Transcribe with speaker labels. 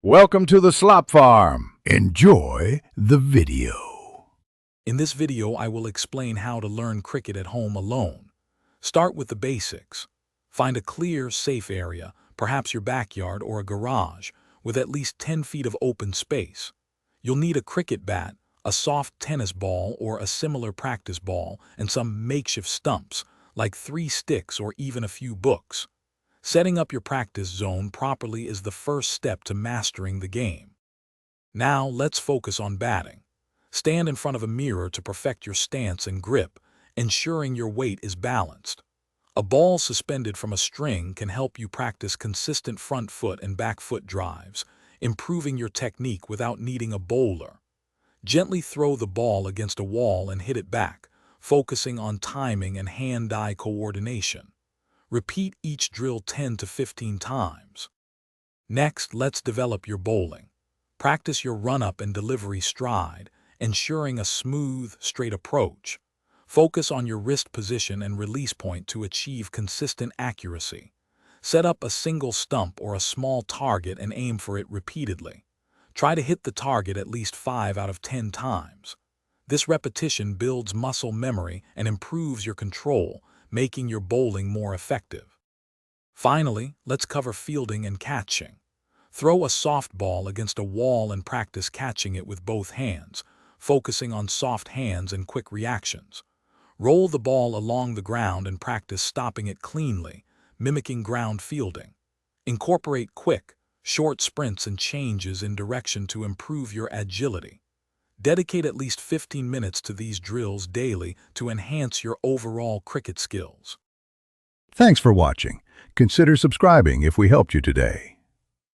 Speaker 1: Welcome to the Slop Farm. Enjoy the video.
Speaker 2: In this video, I will explain how to learn cricket at home alone. Start with the basics. Find a clear, safe area, perhaps your backyard or a garage, with at least 10 feet of open space. You'll need a cricket bat, a soft tennis ball or a similar practice ball, and some makeshift stumps, like 3 sticks or even a few books. Setting up your practice zone properly is the first step to mastering the game. Now, let's focus on batting. Stand in front of a mirror to perfect your stance and grip, ensuring your weight is balanced. A ball suspended from a string can help you practice consistent front foot and back foot drives, improving your technique without needing a bowler. Gently throw the ball against a wall and hit it back, focusing on timing and hand-eye coordination. Repeat each drill 10 to 15 times. Next, let's develop your bowling. Practice your run-up and delivery stride, ensuring a smooth, straight approach. Focus on your wrist position and release point to achieve consistent accuracy. Set up a single stump or a small target and aim for it repeatedly. Try to hit the target at least 5 out of 10 times. This repetition builds muscle memory and improves your control, making your bowling more effective. Finally, let's cover fielding and catching. Throw a soft ball against a wall and practice catching it with both hands, focusing on soft hands and quick reactions. Roll the ball along the ground and practice stopping it cleanly, mimicking ground fielding. Incorporate quick, short sprints and changes in direction to improve your agility. Dedicate at least 15 minutes to these drills daily to enhance your overall cricket skills.
Speaker 1: Thanks for watching. Consider subscribing if we helped you today.